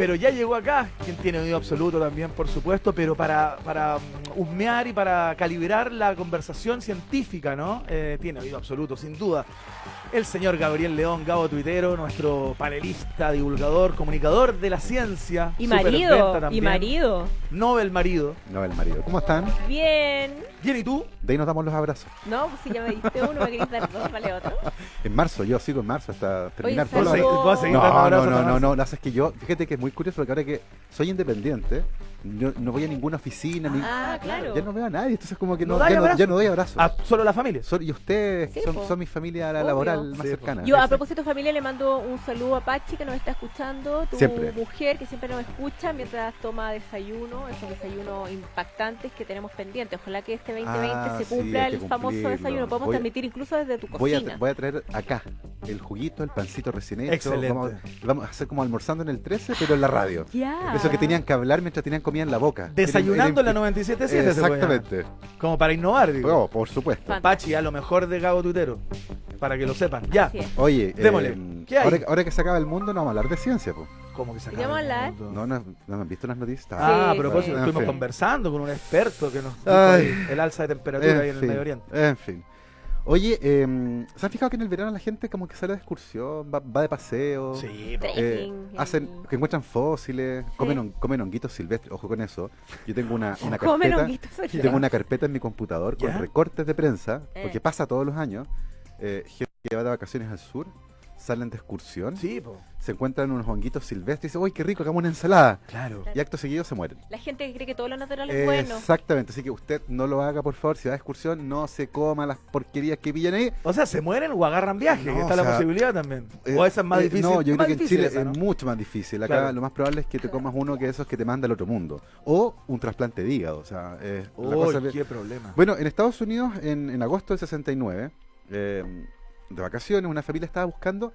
Pero ya llegó acá, quien tiene oído absoluto también, por supuesto, pero para husmear y para calibrar la conversación científica, ¿no? Tiene oído absoluto, sin duda. El señor Gabriel León, Gabo Tuitero, nuestro panelista, divulgador, comunicador de la ciencia. Y marido, también. y marido. Nobel marido. Nobel marido. ¿Cómo están? Bien. Bien, ¿y tú? De ahí nos damos los abrazos. No, pues si ya me diste uno, me querés dar dos, vale otro. En marzo, yo sigo en marzo hasta terminar Oye, todo. saludos. ¿Vas a seguir No, dando abrazos no, a no, Marce? no, es que yo, fíjate que es muy curioso porque ahora que soy independiente, yo no voy a ninguna oficina, ni, Ah, claro. ya no veo a nadie, entonces como que ¿No no, dais ya, abrazo? ya no doy abrazos. Solo la familia. Y ustedes Sí, son, po. son mi familia Obvio. laboral más Sí, po. cercana. Yo a propósito familia le mando un saludo a Pachi que nos está escuchando, tu Siempre. mujer que siempre nos escucha mientras toma desayuno, esos desayunos impactantes que tenemos pendientes. Ojalá que este 2020 se sí, cumpla hay que el famoso cumplirlo. desayuno. Podemos Voy a- transmitir incluso desde tu Voy cocina. a traer acá el juguito, el pancito recién hecho. Excelente. Vamos a hacer como almorzando en el 13, pero en la radio. Ya. Eso que tenían que hablar mientras tenían comida en la boca. Desayunando en la Era- 97.7 se puede llamar. Exactamente. Como para innovar, digo. Oh, por supuesto. Fan. Pachi, a lo mejor de Gabo Tuitero. Para que lo sepan. Ya. Así es. Oye, Démosle. ¿Qué hay? ahora que se acaba el mundo, no vamos a hablar de ciencia, pues. ¿Cómo que se ¿Y acaba vamos a el hablar? mundo? No han visto las noticias. Ah, a Sí, propósito, sí. estuvimos En fin. conversando con un experto que nos dijo Ay. el alza de temperatura ahí en el fin, Medio Oriente. en fin. Oye, ¿se han fijado que en el verano la gente como que sale de excursión, va de paseo? Sí, po. Sí. Hacen, que encuentran fósiles, comen honguitos silvestres, ojo con eso. Yo tengo una Comen carpeta, honguitos silvestres. tengo una carpeta en mi computador con ¿Ya? recortes de prensa, porque Eh. pasa todos los años. Gente que va de vacaciones al sur, salen de excursión, Sí, po. se encuentran unos honguitos silvestres y dicen, ¡uy, qué rico, hagamos una ensalada! Claro. Y acto seguido se mueren. La gente que cree que todo lo natural es bueno. Exactamente, así que usted no lo haga, por favor. Si va de excursión, no se coma las porquerías que pillan ahí. O sea, se mueren o agarran viaje, No, que está o la sea, posibilidad también. O esa es más difícil. No, yo Más creo que en difícil Chile esa, ¿no? es mucho más difícil. Acá Claro. lo más probable es que te comas uno que esos que te manda al otro mundo. O un trasplante de hígado. O sea, la cosa Uy, qué problema. Bueno, en Estados Unidos, en agosto del 69, de vacaciones, una familia estaba buscando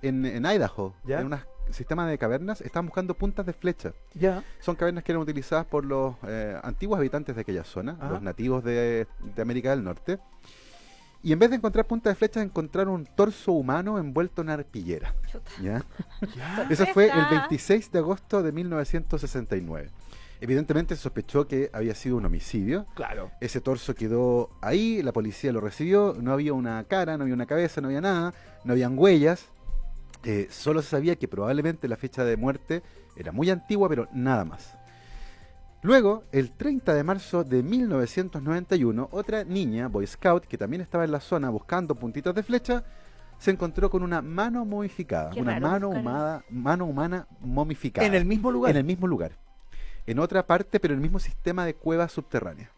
en Idaho, ¿Ya? en un sistema de cavernas, estaban buscando puntas de flecha. Ya. Son cavernas que eran utilizadas por los antiguos habitantes de aquella zona, Ajá. los nativos de América del Norte. Y en vez de encontrar puntas de flecha, encontraron un torso humano envuelto en una arpillera. Chuta. ¿Ya? Ya. Eso fue el ¡Sorpresa! 26 de agosto de 1969. Evidentemente se sospechó que había sido un homicidio. Claro. Ese torso quedó ahí, la policía lo recibió, no había una cara, no había una cabeza, no había nada, no habían huellas. Solo se sabía que probablemente la fecha de muerte era muy antigua, pero nada más. Luego, el 30 de marzo de 1991, otra niña, Boy Scout, que también estaba en la zona buscando puntitos de flecha, se encontró con una mano momificada, Qué una raro mano humana momificada. En el mismo lugar. En el mismo lugar. En otra parte, pero en el mismo sistema de cuevas subterráneas.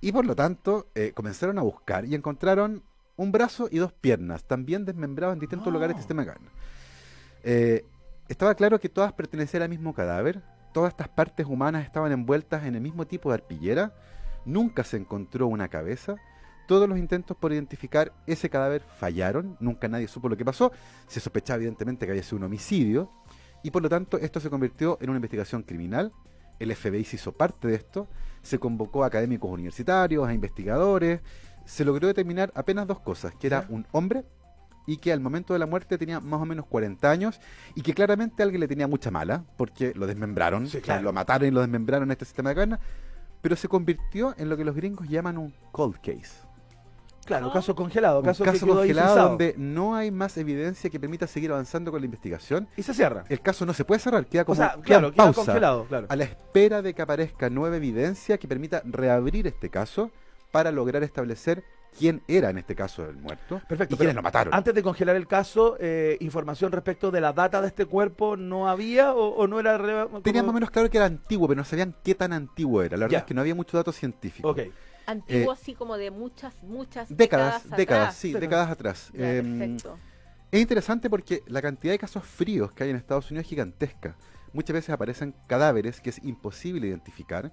Y por lo tanto, comenzaron a buscar y encontraron un brazo y dos piernas, también desmembrados en distintos Oh. lugares del sistema de carne. Estaba claro que todas pertenecían al mismo cadáver, todas estas partes humanas estaban envueltas en el mismo tipo de arpillera, nunca se encontró una cabeza, todos los intentos por identificar ese cadáver fallaron, nunca nadie supo lo que pasó, se sospechaba evidentemente que había sido un homicidio, y por lo tanto esto se convirtió en una investigación criminal, el FBI se hizo parte de esto, se convocó a académicos universitarios, a investigadores, se logró determinar apenas dos cosas, que era un hombre y que al momento de la muerte tenía más o menos 40 años y que claramente alguien le tenía mucha mala, porque lo desmembraron, Sí, o sea, claro. lo mataron y lo desmembraron en este sistema de caverna, pero se convirtió en lo que los gringos llaman un cold case. Claro, caso congelado, Un caso, caso que quedó ahí congelado frisado. donde no hay más evidencia que permita seguir avanzando con la investigación. Y se cierra. El caso no se puede cerrar, queda como O sea, queda claro, en queda pausa, congelado, claro. a la espera de que aparezca nueva evidencia que permita reabrir este caso para lograr establecer quién era en este caso el muerto Perfecto, y quiénes pero lo mataron. Antes de congelar el caso, información respecto de la data de este cuerpo no había o no era Tenían más o menos claro que era antiguo, pero no sabían qué tan antiguo era. La verdad Ya. es que no había mucho dato científico. Ok. Antiguo así como de muchas Décadas, atrás. sí, Décadas. décadas atrás. Ya, perfecto. Es interesante porque la cantidad de casos fríos que hay en Estados Unidos es gigantesca. Muchas veces aparecen cadáveres que es imposible identificar.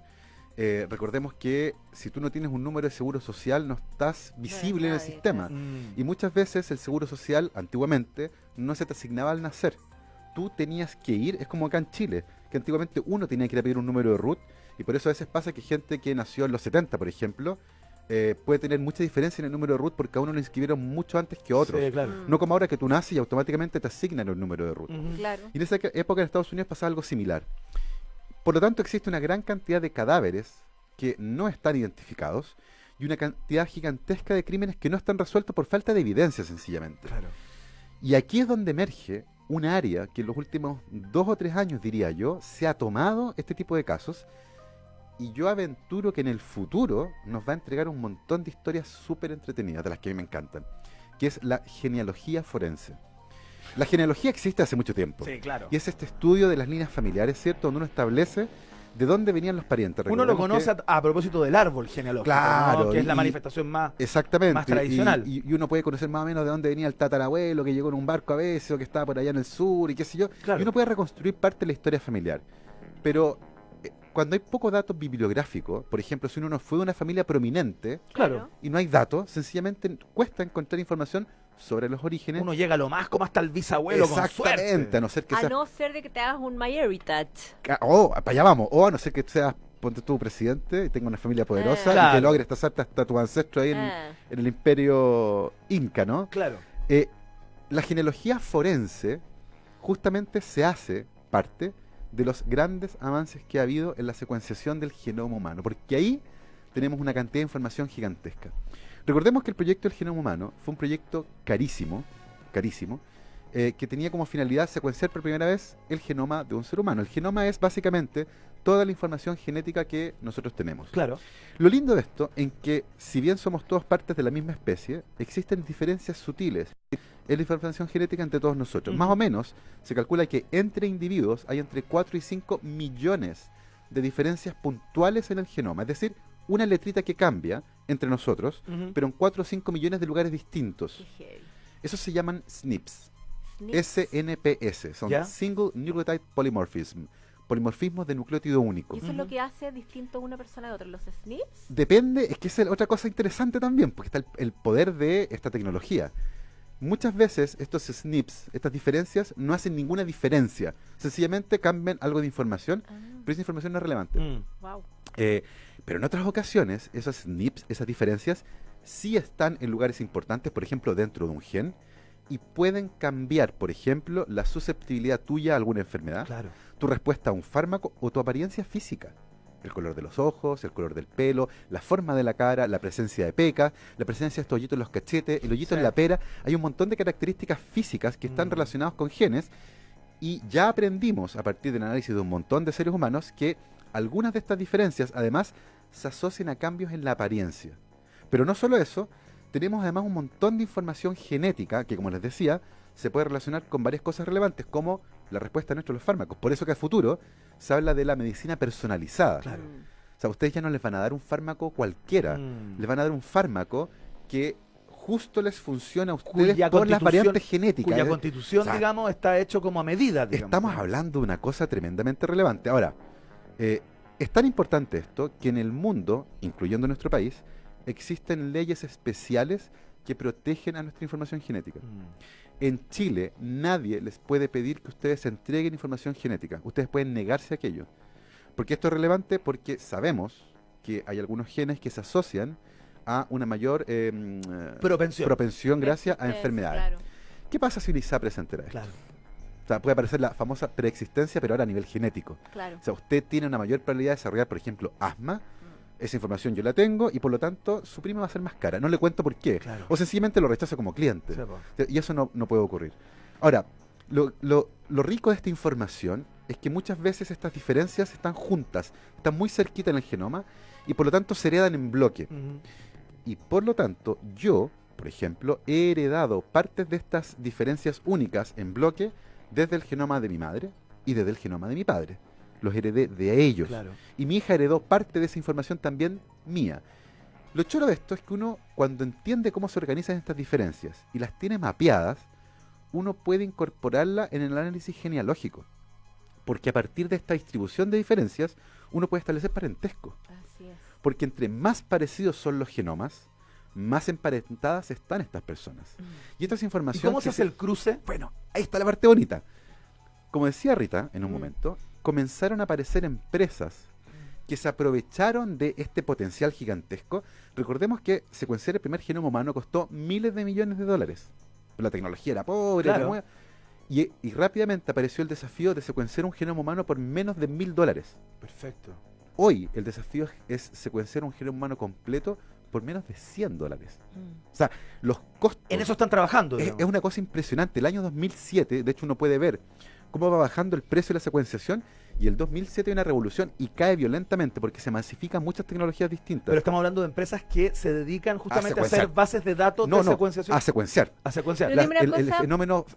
Recordemos que si tú no tienes un número de seguro social no estás visible en el nadie, sistema. Mm. Y muchas veces el seguro social, antiguamente, no se te asignaba al nacer. Tú tenías que ir, es como acá en Chile, que antiguamente uno tenía que ir a pedir un número de RUT, y por eso a veces pasa que gente que nació en los 70, por ejemplo, puede tener mucha diferencia en el número de root porque a uno lo inscribieron mucho antes que otros. Sí, claro. No como ahora que tú naces y automáticamente te asignan el número de root. Ujú. Claro. Y en esa época en Estados Unidos pasaba algo similar. Por lo tanto, existe una gran cantidad de cadáveres que no están identificados y una cantidad gigantesca de crímenes que no están resueltos por falta de evidencia, sencillamente. Claro. Y aquí es donde emerge un área que en los últimos 2 o 3 años, diría yo, se ha tomado este tipo de casos. Y yo aventuro que en el futuro nos va a entregar un montón de historias súper entretenidas, de las que a mí me encantan, que es la genealogía forense. La genealogía existe hace mucho tiempo. Sí, claro. Y es este estudio de las líneas familiares, ¿cierto? Donde uno establece de dónde venían los parientes. Uno lo Recordemos conoce a propósito del árbol genealógico, Claro, ¿no? Que es la y- manifestación más... Exactamente. más tradicional. Y uno puede conocer más o menos de dónde venía el tatarabuelo, que llegó en un barco a veces, o que estaba por allá en el sur, y qué sé yo. Claro. Y uno puede reconstruir parte de la historia familiar. Pero cuando hay poco dato bibliográfico, por ejemplo, si uno no fue de una familia prominente Claro. y no hay datos, sencillamente cuesta encontrar información sobre los orígenes. Uno llega a lo más como hasta el bisabuelo con Exactamente, suerte. a no ser que A seas... no ser de que te hagas un MyHeritage. O, para allá vamos, o a no ser que seas, ponte tú, presidente, y tengas una familia poderosa, y Claro. que logres tasarte hasta tu ancestro ahí Ah. en el imperio inca, ¿no? Claro. La genealogía forense justamente se hace parte de los grandes avances que ha habido en la secuenciación del genoma humano, porque ahí tenemos una cantidad de información gigantesca. Recordemos que el proyecto del genoma humano fue un proyecto carísimo, que tenía como finalidad secuenciar por primera vez el genoma de un ser humano. El genoma es básicamente toda la información genética que nosotros tenemos. Claro. Lo lindo de esto en que, si bien somos todos partes de la misma especie, existen diferencias sutiles en la información genética entre todos nosotros. Ujú. Más o menos, se calcula que entre individuos hay entre 4 y 5 millones de diferencias puntuales en el genoma. Es decir, una letrita que cambia entre nosotros, Ujú. pero en 4 o 5 millones de lugares distintos. Qué heavy. Esos se llaman SNPs. Snips. SNPS. Son ¿Ya? Single Nucleotide Polymorphism. Polimorfismos de nucleótido único. ¿Y eso es lo que hace distinto una persona de otra? ¿Los SNPs? Depende, es que es otra cosa interesante también, porque está el poder de esta tecnología. Muchas veces estos SNPs, estas diferencias, no hacen ninguna diferencia. Sencillamente cambian algo de información, pero esa información no es relevante. Mm. Wow. Pero en otras ocasiones, esos SNPs, esas diferencias, sí están en lugares importantes, por ejemplo, dentro de un gen, y pueden cambiar, por ejemplo, la susceptibilidad tuya a alguna enfermedad, Claro. tu respuesta a un fármaco o tu apariencia física. El color de los ojos, el color del pelo, la forma de la cara, la presencia de pecas, la presencia de estos hoyitos en los cachetes, el hoyito Sí. en la pera. Hay un montón de características físicas que están Mm. relacionadas con genes y ya aprendimos a partir del análisis de un montón de seres humanos que algunas de estas diferencias además se asocian a cambios en la apariencia. Pero no solo eso, tenemos además un montón de información genética que, como les decía, se puede relacionar con varias cosas relevantes, como la respuesta nuestra a los fármacos. Por eso que a futuro se habla de la medicina personalizada. Claro. O sea, ustedes ya no les van a dar un fármaco cualquiera, Mm. les van a dar un fármaco que justo les funcione a ustedes Cuya por las constitución- variantes genéticas. Cuya ¿eh? constitución, O sea, digamos, está hecho como a medida, digamos. Estamos hablando de una cosa tremendamente relevante. Ahora, es tan importante esto que en el mundo, incluyendo nuestro país, existen leyes especiales que protegen a nuestra información genética. Mm. En Chile, nadie les puede pedir que ustedes entreguen información genética. Ustedes pueden negarse a aquello. Porque esto es relevante porque sabemos que hay algunos genes que se asocian a una mayor Propensión. gracias a Existencia, enfermedades. Claro. ¿Qué pasa si un ISAPRE se entera de esto? Claro. O sea, puede aparecer la famosa preexistencia, pero ahora a nivel genético. Claro. O sea, usted tiene una mayor probabilidad de desarrollar, por ejemplo, asma. Esa información yo la tengo y por lo tanto su prima va a ser más cara. No le cuento por qué. Claro. O sencillamente lo rechazo como cliente. Sí, po. Y eso no puede ocurrir. Ahora, lo rico de esta información es que muchas veces estas diferencias están juntas, están muy cerquita en el genoma y por lo tanto se heredan en bloque. Ujú. Y por lo tanto, yo, por ejemplo, he heredado partes de estas diferencias únicas en bloque desde el genoma de mi madre y desde el genoma de mi padre. Los heredé de ellos. Claro. Y mi hija heredó parte de esa información también mía. Lo chulo de esto es que uno, cuando entiende cómo se organizan estas diferencias y las tiene mapeadas, uno puede incorporarla en el análisis genealógico. Porque a partir de esta distribución de diferencias, uno puede establecer parentesco. Así es. Porque entre más parecidos son los genomas, más emparentadas están estas personas. Y esta es ¿Y información cómo se que hace el cruce? Bueno, ahí está la parte bonita. Como decía Rita en un Mm. momento, comenzaron a aparecer empresas que se aprovecharon de este potencial gigantesco. Recordemos que secuenciar el primer genoma humano costó miles de millones de dólares. La tecnología era pobre, Claro. y rápidamente apareció el desafío de secuenciar un genoma humano por menos de $1000. Perfecto. Hoy el desafío es secuenciar un genoma humano completo por menos de $100. O sea, los costos... En eso están trabajando. Es digamos. una cosa impresionante. El año 2007, de hecho uno puede ver cómo va bajando el precio de la secuenciación, y el 2007 hay una revolución y cae violentamente porque se masifican muchas tecnologías distintas. Pero estamos hablando de empresas que se dedican justamente a hacer secuenciar. bases de datos de secuenciación. a secuenciar. A secuenciar. Pero dime una El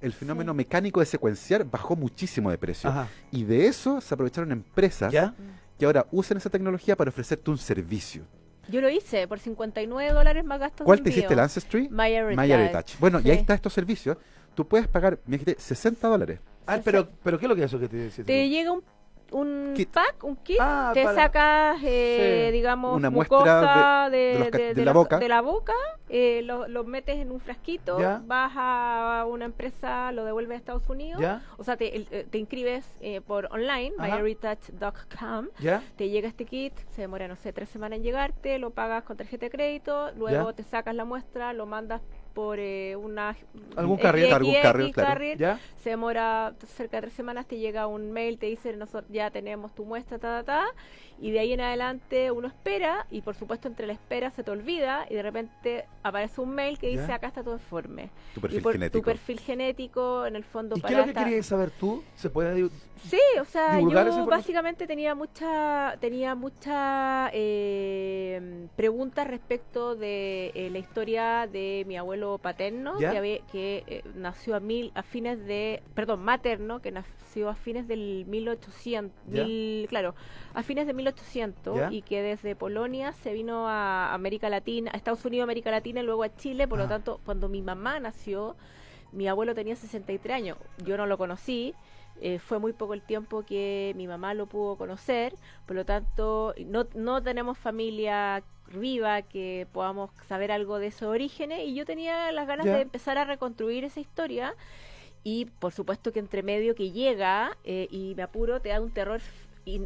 cosa. fenómeno mecánico de secuenciar bajó muchísimo de precio. Ajá. Y de eso se aprovecharon empresas ¿Ya? que ahora usan esa tecnología para ofrecerte un servicio. Yo lo hice por $59 más gastos ¿Cuál de te envío. hiciste, el Ancestry? MyHeritage. MyHeritage. Bueno, y Sí. ahí está estos servicios. Tú puedes pagar, me dijiste, $60. Ah, pero ¿qué es lo que es eso que te decía? Te llega un Kit. pack, un kit, Ah, te para- sacas, Sí. digamos, Una mucosa muestra de la boca. de la boca, lo metes en un frasquito, Ya. vas a una empresa, lo devuelves a Estados Unidos, ¿Ya? o sea, te inscribes por online, Ajá. myheritage.com, ¿Ya? te llega este kit, se demora, no sé, 3 semanas en llegarte, lo pagas con tarjeta de crédito, luego Ya. te sacas la muestra, lo mandas por una... ¿Algún carrier? Algún carrier, claro. carrier, ¿Ya? se demora cerca de 3 semanas, te llega un mail, te dice, nosotros ya tenemos tu muestra, y de ahí en adelante uno espera, y por supuesto entre la espera se te olvida, y de repente aparece un mail que dice, ¿Ya? acá está tu informe. Tu Y perfil por genético. tu perfil genético, en el fondo, ¿Y qué para es lo que esta- querías saber tú? ¿Se puede Sí, o sea, divulgar esa yo información? básicamente tenía mucha preguntas respecto de la historia de mi abuelo paterno, ¿Ya? que nació materno, que nació a fines del 1800, ¿Ya? claro, a fines de 1800, ¿Ya? y que desde Polonia se vino a América Latina, a Estados Unidos, América Latina, y luego a Chile. Por Ah. lo tanto, cuando mi mamá nació, mi abuelo tenía 63 años, yo no lo conocí. Fue muy poco el tiempo que mi mamá lo pudo conocer, por lo tanto no tenemos familia viva que podamos saber algo de esos orígenes, y yo tenía las ganas Ya. de empezar a reconstruir esa historia, y por supuesto que entre medio que llega, y me apuro, te da un terror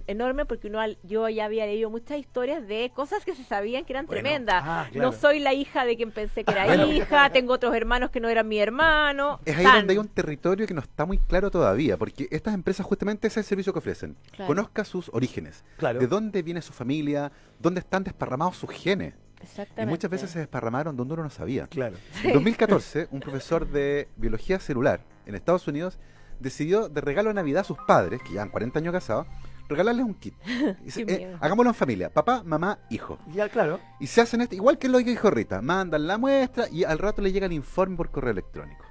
enorme, porque yo ya había leído muchas historias de cosas que se sabían que eran Bueno, tremendas. claro. No soy la hija de quien pensé que era Bueno. hija, tengo otros hermanos que no eran mi hermano. Es ahí Tan. donde hay un territorio que no está muy claro todavía, porque estas empresas justamente ese es el servicio que ofrecen. Claro. Conozca sus orígenes, Claro. de dónde viene su familia, dónde están desparramados sus genes. Y Exactamente. muchas veces se desparramaron donde uno no sabía. Claro. En 2014, un profesor de biología celular en Estados Unidos decidió de regalo de Navidad a sus padres, que llevan 40 años casados, regalarles un kit. Dice, Qué miedo. hagámoslo en familia, papá, mamá, hijo. Ya, claro. Y se hacen igual que lo que dijo Rita, mandan la muestra y al rato le llega el informe por correo electrónico.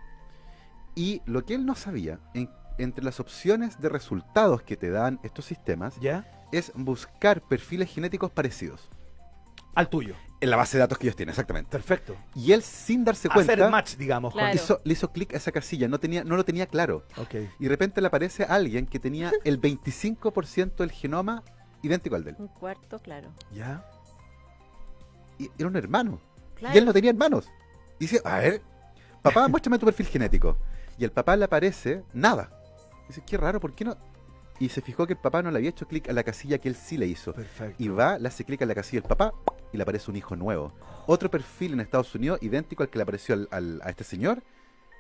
Y lo que él no sabía, entre las opciones de resultados que te dan estos sistemas, ¿Ya? es buscar perfiles genéticos parecidos. Al tuyo. En la base de datos que ellos tienen, exactamente. Perfecto. Y él, sin darse Hacer cuenta, match, digamos. Claro. le hizo clic a esa casilla, no lo tenía claro. Ok. Y de repente le aparece alguien que tenía el 25% del genoma idéntico al de él. Un cuarto, claro. ¿Ya? Y era un hermano. Claro. Y él no tenía hermanos. Y dice, a ver, papá, muéstrame tu perfil genético. Y al papá le aparece nada. Dice, qué raro, ¿por qué no? Y se fijó que el papá no le había hecho clic a la casilla que él sí le hizo. Perfecto. Y va, le hace clic a la casilla del papá y le aparece un hijo nuevo. Otro perfil en Estados Unidos idéntico al que le apareció a este señor,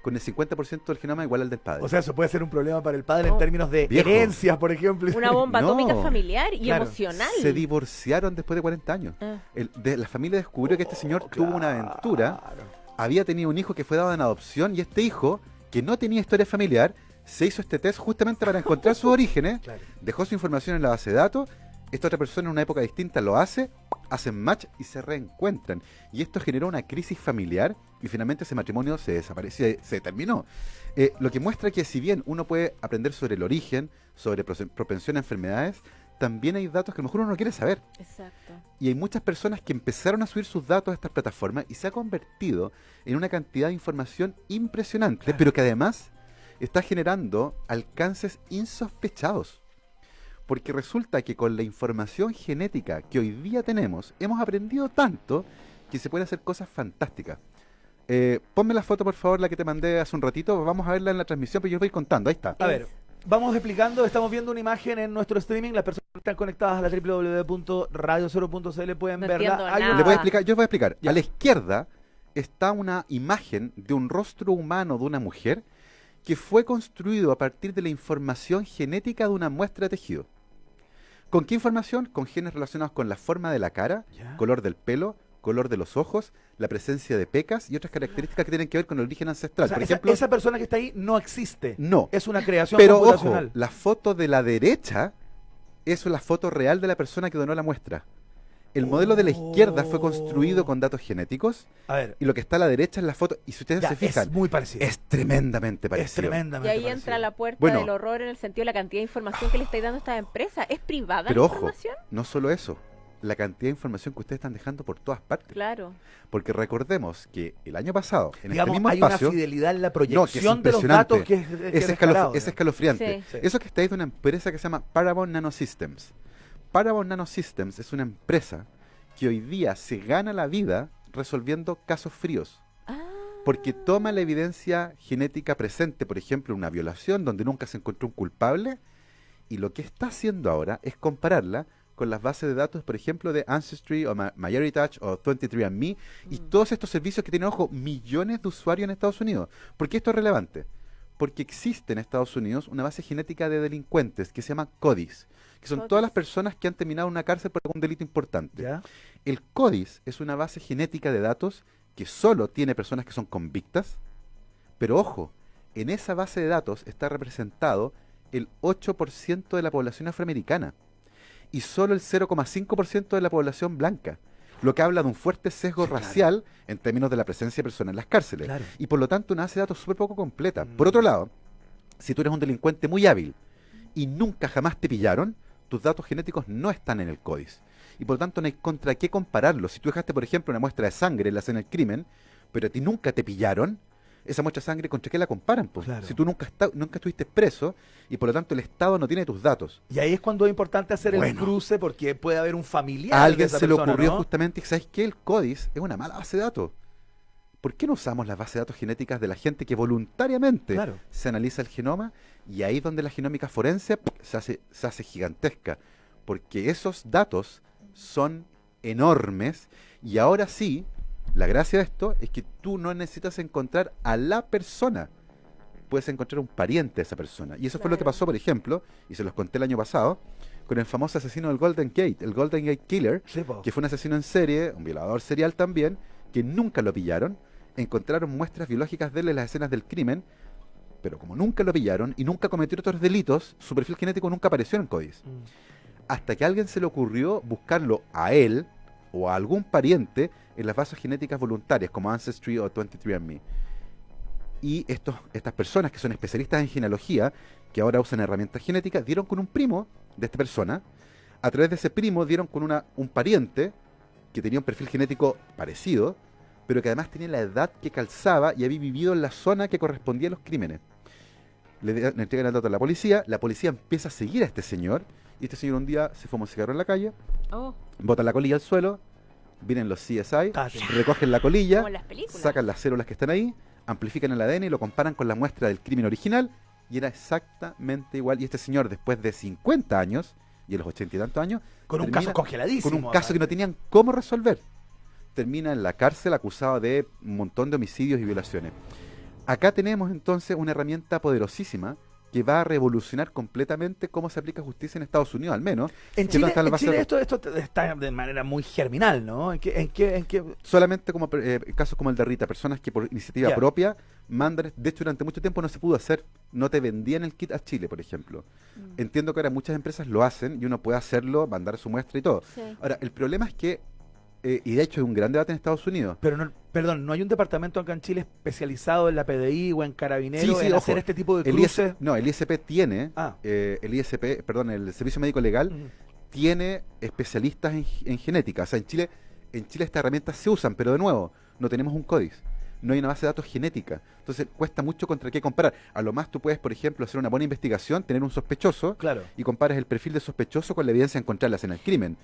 con el 50% del genoma igual al del padre. O sea, eso puede ser un problema para el padre No. en términos de Viejo. herencias, por ejemplo. Una bomba No. atómica familiar y Claro. emocional. se divorciaron después de 40 años. Ah. La familia descubrió que este señor tuvo una aventura, Claro. había tenido un hijo que fue dado en adopción y este hijo, que no tenía historia familiar, se hizo este test justamente para encontrar sus orígenes, Claro. dejó su información en la base de datos, esta otra persona en una época distinta lo hace, hacen match y se reencuentran. Y esto generó una crisis familiar y finalmente ese matrimonio se desapareció, se terminó. Lo que muestra que si bien uno puede aprender sobre el origen, sobre propensión a enfermedades, también hay datos que a lo mejor uno no quiere saber. Exacto. Y hay muchas personas que empezaron a subir sus datos a estas plataformas y se ha convertido en una cantidad de información impresionante, Claro. pero que además está generando alcances insospechados. Porque resulta que con la información genética que hoy día tenemos, hemos aprendido tanto que se pueden hacer cosas fantásticas. Ponme la foto, por favor, la que te mandé hace un ratito. Vamos a verla en la transmisión, pero yo os voy contando. Ahí está. A ver, Vamos explicando, estamos viendo una imagen en nuestro streaming, las personas que están conectadas a la www.radiocero.cl pueden No verla. entiendo Hay nada. un- Le voy a explicar, yo voy a explicar. Ya. A la izquierda está una imagen de un rostro humano de una mujer que fue construido a partir de la información genética de una muestra de tejido. ¿Con qué información? Con genes relacionados con la forma de la cara, Ya. color del pelo, color de los ojos, la presencia de pecas y otras características que tienen que ver con el origen ancestral. O sea, Por esa, ejemplo, esa persona que está ahí no existe. no. Es una creación Pero ojo, computacional. la foto de la derecha es la foto real de la persona que donó la muestra. El modelo de la izquierda fue construido con datos genéticos A ver, y lo que está a la derecha es la foto. Y si ustedes ya, se fijan, es muy parecido. es tremendamente Es parecido. Y tremendamente ahí parecido. entra la puerta Bueno. del horror en el sentido de la cantidad de información que le estáis dando a esta empresa. ¿Es privada Pero la ojo, información? no solo eso, la cantidad de información que ustedes están dejando por todas partes. Claro. Porque recordemos que el año pasado, en Digamos, este mismo hay espacio, una fidelidad en la No, que es proyección de los datos que es es descarado, digamos. escalofriante. Sí. Sí. Eso que está ahí de una empresa que se llama Paramount Nanosystems. Paramount Nanosystems es una empresa que hoy día se gana la vida resolviendo casos fríos. Ah, Porque toma la evidencia genética presente, por ejemplo, una violación donde nunca se encontró un culpable, y lo que está haciendo ahora es compararla con las bases de datos, por ejemplo, de Ancestry o MyHeritage o 23andMe y todos estos servicios que tienen, ojo, millones de usuarios en Estados Unidos. ¿Por qué esto es relevante? Porque existe en Estados Unidos una base genética de delincuentes que se llama CODIS, que son CODIS. todas las personas que han terminado en una cárcel por algún delito importante. ¿Ya? El CODIS es una base genética de datos que solo tiene personas que son convictas, pero ojo, en esa base de datos está representado el 8% de la población afroamericana y solo el 0,5% de la población blanca, lo que habla de un fuerte sesgo Sí, claro. racial en términos de la presencia de personas en las cárceles. Claro. Y por lo tanto una base de datos súper poco completa. Mm. Por otro lado, si tú eres un delincuente muy hábil y nunca jamás te pillaron, tus datos genéticos no están en el CODIS. Y por lo tanto no hay contra qué compararlos. Si tú dejaste, por ejemplo, una muestra de sangre en la escena del crimen, pero a ti nunca te pillaron, esa muestra de sangre, ¿contra qué la comparan? Pues? Claro. Si tú nunca estuviste preso y por lo tanto el Estado no tiene tus datos. Y ahí es cuando es importante hacer el Bueno. cruce porque puede haber un familiar. A de alguien esa se le persona, ocurrió ¿no? justamente, ¿sabes qué? El CODIS es una mala base de datos. ¿Por qué no usamos las bases de datos genéticas de la gente que voluntariamente Claro. se analiza el genoma? Y ahí es donde la genómica forense se hace gigantesca. Porque esos datos son enormes y ahora sí, la gracia de esto es que tú no necesitas encontrar a la persona, puedes encontrar un pariente de esa persona. Y eso fue lo que Claro. pasó, por ejemplo, y se los conté el año pasado, con el famoso asesino del Golden Gate, el Golden Gate Killer, Sí, po. que fue un asesino en serie, un violador serial también, que nunca lo pillaron, encontraron muestras biológicas de él en las escenas del crimen, pero como nunca lo pillaron y nunca cometió otros delitos, su perfil genético nunca apareció en CODIS. Hasta que a alguien se le ocurrió buscarlo a él o a algún pariente en las bases genéticas voluntarias como Ancestry o 23andMe. Y estas personas que son especialistas en genealogía, que ahora usan herramientas genéticas, dieron con un primo de esta persona. A través de ese primo dieron con un pariente que tenía un perfil genético parecido, pero que además tenía la edad que calzaba y había vivido en la zona que correspondía a los crímenes. Le entregan el dato a la policía empieza a seguir a este señor, y este señor un día se fuma un cigarro en la calle, oh, botan la colilla al suelo, vienen los CSI, Tate. recogen la colilla, como en las películas. sacan las células que están ahí, amplifican el ADN y lo comparan con la muestra del crimen original, y era exactamente igual. Y este señor, después de 50 años, y a los 80 y tantos años, Con un termina caso congeladísimo. con un caso que no tenían cómo resolver. Termina en la cárcel acusado de un montón de homicidios y violaciones. Acá tenemos entonces una herramienta poderosísima que va a revolucionar completamente cómo se aplica justicia en Estados Unidos, al menos. En que no Chile, está en la en base Chile de- esto está de manera muy germinal, ¿no? ¿En qué? Solamente como casos como el de Rita, personas que por iniciativa Ya. propia mandan, de hecho durante mucho tiempo no se pudo hacer, no te vendían el kit a Chile, por ejemplo. Mm. Entiendo que ahora muchas empresas lo hacen y uno puede hacerlo, mandar su muestra y todo. Sí. Ahora, el problema es que, y de hecho hay un gran debate en Estados Unidos, Pero no, perdón, ¿no hay un departamento acá en Chile especializado en la PDI o en Carabineros Sí, en ojo. hacer este tipo de el cruces? el ISP tiene, Ah. el Servicio Médico Legal Ujú. tiene especialistas en genética. O sea, en Chile estas herramientas se usan, pero de nuevo, no tenemos un CODIS. no hay una base de datos genética. Entonces cuesta mucho contra qué comparar. A lo más tú puedes, por ejemplo, hacer una buena investigación, tener un sospechoso Claro. y comparas el perfil de sospechoso con la evidencia encontrada en la escena del crimen.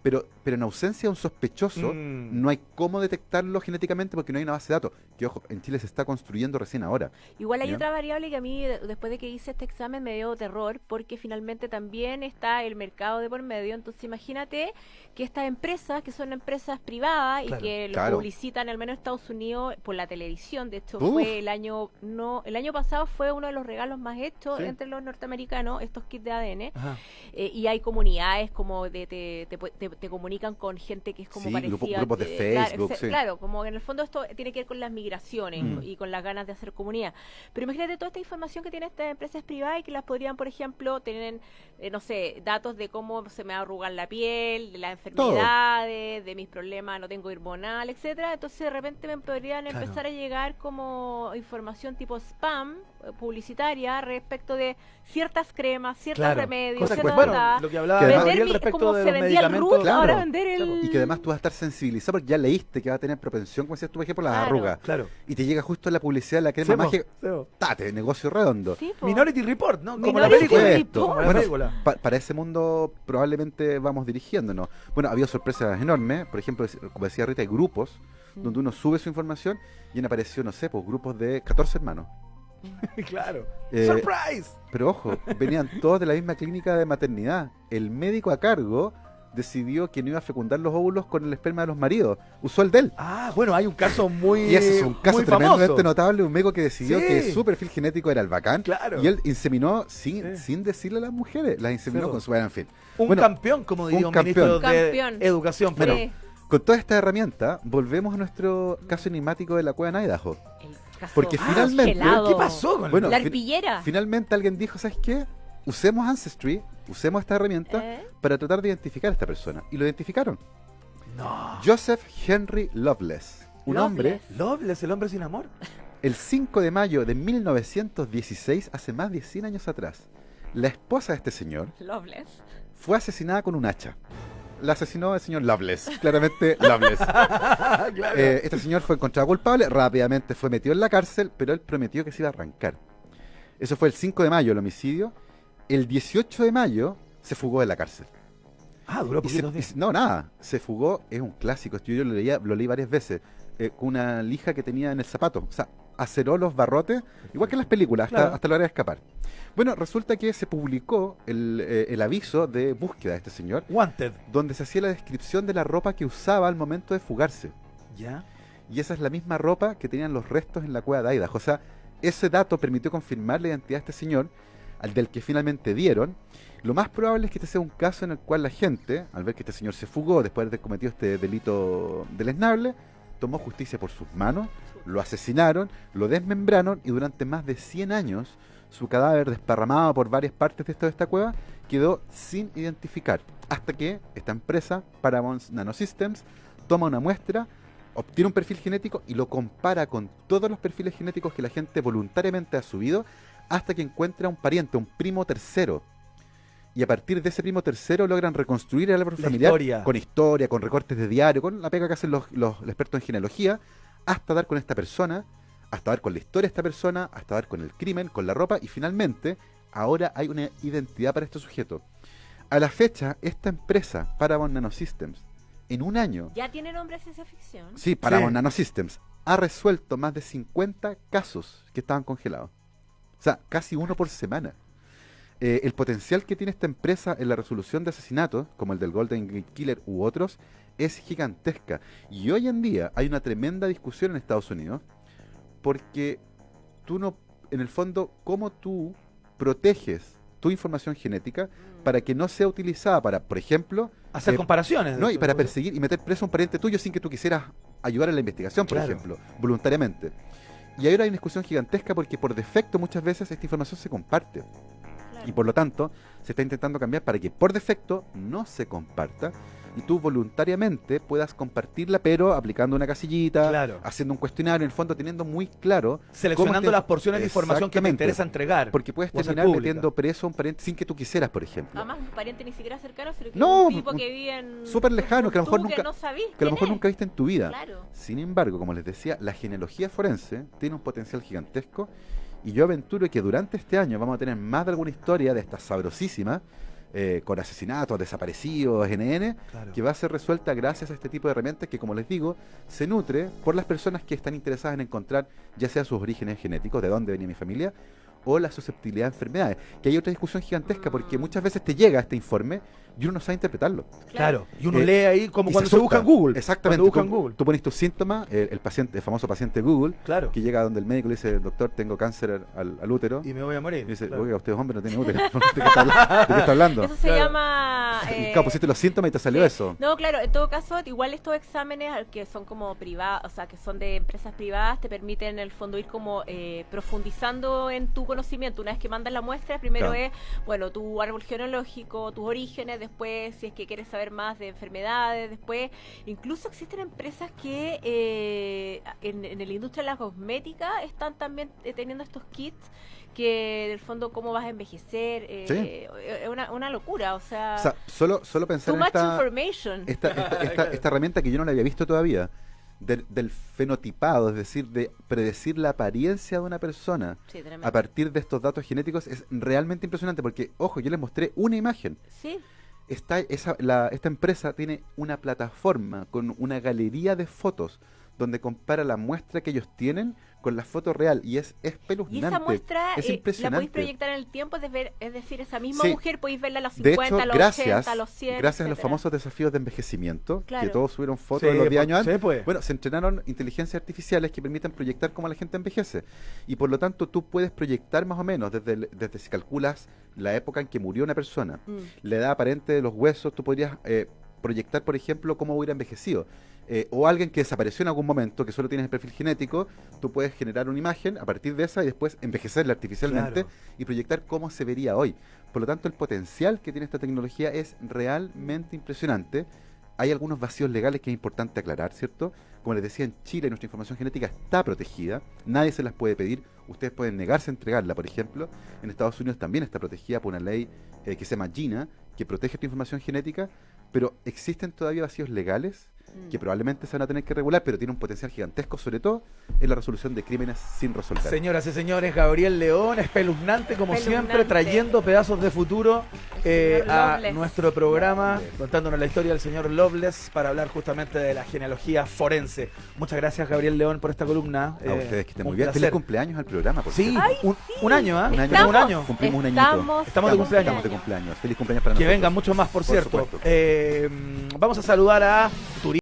Pero en ausencia de un sospechoso, no hay cómo detectarlo genéticamente porque no hay una base de datos. Que ojo, en Chile se está construyendo recién ahora. Igual hay ¿Ya? otra variable que a mí, después de que hice este examen, me dio terror, porque finalmente también está el mercado de por medio. Entonces imagínate que estas empresas, que son empresas privadas Claro, y que lo claro. publicitan, al menos en Estados Unidos, por la televisión. De hecho, Uf. fue el año pasado fue uno de los regalos más hechos Sí. entre los norteamericanos, estos kits de ADN. Ajá. Y hay comunidades como te comunican con gente que es como Sí, parecida. grupos de Facebook, sí. Claro, como que en el fondo esto tiene que ver con las migraciones Mm. y con las ganas de hacer comunidad. Pero imagínate toda esta información que tienen estas empresas privadas y que las podrían, por ejemplo, tener, no sé, datos de cómo se me arruga la piel, de las enfermedades, de mis problemas, no tengo hormonal, etcétera. Entonces de repente me podrían Claro. empezar a llegar como información tipo spam publicitaria respecto de ciertas cremas, ciertos Claro. remedios, Cosa que, ciertas bueno, datas. lo que hablaba Que además- Gabriel Vender respecto como de se los vendía el medicamentos. root, Claro. ahora vender Sí, el... Y que además tú vas a estar sensibilizado porque ya leíste que va a tener propensión, como decías tú, por ejemplo, las Claro. arrugas. Claro. Y te llega justo la publicidad de la crema Sí, po, mágica. sí, po. Tate, negocio redondo. Sí, po. Minority Report, ¿no? Como la Minority película. Report. Como la Bueno, película. para ese mundo probablemente vamos dirigiéndonos. Bueno, ha habido sorpresas enormes. Por ejemplo, como decía Rita, hay grupos donde uno sube su información y han aparecido, no sé, pues grupos de 14 hermanos. Claro. Eh, ¡Surprise! Pero ojo, venían todos de la misma clínica de maternidad. El médico a cargo decidió que no iba a fecundar los óvulos con el esperma de los maridos. Usó el de él. Ah, bueno, hay un caso muy Y ese es un caso muy tremendamente famoso. notable, un médico que decidió Sí. que su perfil genético era el bacán. Claro. Y él inseminó Sí. sin decirle a las mujeres. Las inseminó Sí, con su... En fin. Un Bueno, campeón, como diría un ministro campeón. de Campeón. Educación. Bueno, Sí. con toda esta herramienta, volvemos a nuestro caso enigmático de la cueva de Idaho. El caso Porque finalmente- congelado. ¿Qué pasó con Bueno, La fin- arpillera. Finalmente alguien dijo, ¿sabes qué? Usemos Ancestry, usemos esta herramienta ¿Eh? para tratar de identificar a esta persona. Y lo identificaron. No. Joseph Henry Loveless. Un Loveless. hombre, Loveless, el hombre sin amor. el 5 de mayo de 1916, hace más de 100 años atrás, la esposa de este señor Loveless. fue asesinada con un hacha. La asesinó el señor Loveless, claramente Loveless. Claro. Este señor fue encontrado culpable, rápidamente fue metido en la cárcel, pero él prometió que se iba a arrancar. Eso fue el 5 de mayo, el homicidio. El 18 de mayo se fugó de la cárcel. Duró Y se- poquitos días. no, nada, se fugó, es un clásico, yo lo leí varias veces, con una lija que tenía en el zapato. O sea, aceró los barrotes, igual que en las películas, Claro. hasta la hora de escapar. Bueno, resulta que se publicó el aviso de búsqueda de este señor, Wanted. donde se hacía la descripción de la ropa que usaba al momento de fugarse. Ya. Y esa es la misma ropa que tenían los restos en la cueva de Idaho. O sea, ese dato permitió confirmar la identidad de este señor, al del que finalmente dieron. Lo más probable es que este sea un caso en el cual la gente, al ver que este señor se fugó después de haber cometido este delito deleznable, tomó justicia por sus manos, lo asesinaron, lo desmembraron y durante más de 100 años su cadáver desparramado por varias partes de esta cueva quedó sin identificar. Hasta que esta empresa, Paramount Nanosystems, toma una muestra, obtiene un perfil genético y lo compara con todos los perfiles genéticos que la gente voluntariamente ha subido hasta que encuentra un pariente, un primo tercero. Y a partir de ese primo tercero logran reconstruir el árbol La familiar historia. con recortes de diario, con la pega que hacen los expertos en genealogía, hasta dar con esta persona, hasta dar con la historia de esta persona, hasta dar con el crimen, con la ropa, y finalmente, ahora hay una identidad para este sujeto. A la fecha, esta empresa, Paramount Nanosystems, en un año, Ya tiene nombre de ciencia ficción. sí, Paramount Sí. Nanosystems, ha resuelto más de 50 casos que estaban congelados. O sea, casi uno por semana. El potencial que tiene esta empresa en la resolución de asesinatos, como el del Golden Gate Killer u otros, es gigantesca. Y hoy en día hay una tremenda discusión en Estados Unidos, porque tú no, en el fondo, ¿cómo tú proteges tu información genética para que no sea utilizada para, por ejemplo, Hacer comparaciones. no, y para perseguir y meter preso a un pariente tuyo sin que tú quisieras ayudar en la investigación, por Claro. ejemplo, voluntariamente? Y ahora hay una discusión gigantesca porque por defecto muchas veces esta información se comparte. Claro. Y por lo tanto, se está intentando cambiar para que por defecto no se comparta, y tú voluntariamente puedas compartirla, pero aplicando una casillita, Claro. haciendo un cuestionario, en el fondo teniendo muy claro Seleccionando cómo te- las porciones de información que te Exactamente. interesa entregar. porque puedes o hacer terminar pública. metiendo preso a un pariente sin que tú quisieras, por ejemplo. Además, un pariente ni siquiera cercano, sino que No, un tipo un- que vive en... súper lejano, que a lo mejor tú nunca- no sabís Que a lo quién mejor es. nunca viste en tu vida. Claro. Sin embargo, como les decía, la genealogía forense tiene un potencial gigantesco y yo aventuro que durante este año vamos a tener más de alguna historia de estas sabrosísimas, con asesinatos, desaparecidos, NN, Claro. que va a ser resuelta gracias a este tipo de herramientas que, como les digo, se nutre por las personas que están interesadas en encontrar ya sea sus orígenes genéticos, de dónde venía mi familia, o la susceptibilidad a enfermedades. Que hay otra discusión gigantesca porque muchas veces te llega este informe y uno no sabe interpretarlo. Claro. Y uno Eh, lee ahí como Y cuando se se busca en asusta. Google. Exactamente. Cuando busca en Tú, Google. tú pones tus síntomas, el famoso paciente Google, Claro. que llega donde el médico le dice, doctor, tengo cáncer al útero. Y me voy a morir. Y dice, Claro. oiga, usted es hombre, no tiene útero. ¿De qué está hablando? Eso se Claro. llama... Y claro, pusiste los síntomas y te salió sí. eso. No, claro, en todo caso, igual estos exámenes que son como privados, o sea, que son de empresas privadas, te permiten en el fondo ir como profundizando en tu conocimiento. Una vez que mandas la muestra, primero Claro. es, bueno, tu árbol genealógico, tus orígenes, después, si es que quieres saber más de enfermedades, después, incluso existen empresas que en la industria de la cosmética están también teniendo estos kits que, en el fondo, cómo vas a envejecer, Sí. es una locura, o sea, O sea, solo pensar too en much esta, information. esta herramienta que yo no la había visto todavía, del fenotipado, es decir, de predecir la apariencia de una persona Sí, tremendo. a partir de estos datos genéticos, es realmente impresionante porque, ojo, yo les mostré una imagen. Sí, Esta empresa tiene una plataforma con una galería de fotos donde compara la muestra que ellos tienen con la foto real y es y espeluznante. esa muestra es la impresionante. podéis proyectar en el tiempo, es decir, esa misma Sí. mujer podéis verla a los De 50, hecho, a los gracias, 80, a los 100, gracias a los etcétera. famosos desafíos de envejecimiento, Claro. que todos subieron fotos Sí, de los 10 pues, años antes, sí, pues. bueno, se entrenaron inteligencias artificiales que permiten proyectar cómo la gente envejece. Y por lo tanto tú puedes proyectar más o menos desde si calculas la época en que murió una persona, la edad aparente de los huesos, tú podrías proyectar, por ejemplo, cómo hubiera envejecido. O alguien que desapareció en algún momento, que solo tienes el perfil genético, tú puedes generar una imagen a partir de esa y después envejecerla artificialmente Claro. y proyectar cómo se vería hoy. Por lo tanto, el potencial que tiene esta tecnología es realmente impresionante. Hay algunos vacíos legales que es importante aclarar, ¿cierto? Como les decía, en Chile nuestra información genética está protegida, nadie se las puede pedir, ustedes pueden negarse a entregarla, por ejemplo. En Estados Unidos también está protegida por una ley que se llama GINA, que protege tu información genética, pero existen todavía vacíos legales que probablemente se van a tener que regular, pero tiene un potencial gigantesco, sobre todo en la resolución de crímenes sin resolver. Señoras y señores, Gabriel León, espeluznante como Espeluznante. siempre, trayendo pedazos de futuro El señor a Loveless. nuestro programa, Loveless. contándonos la historia del señor Loveless para hablar justamente de la genealogía forense. Muchas gracias, Gabriel León, por esta columna. A ustedes que estén un muy bien. placer. Feliz cumpleaños al programa, por Sí, cierto. un año, ¿ah? Un año. Tenemos un año. Cumplimos un añito. Estamos de cumpleaños. Estamos de cumpleaños. Feliz cumpleaños para Que nosotros. vengan muchos más, por cierto. supuesto. Vamos a saludar a Turín.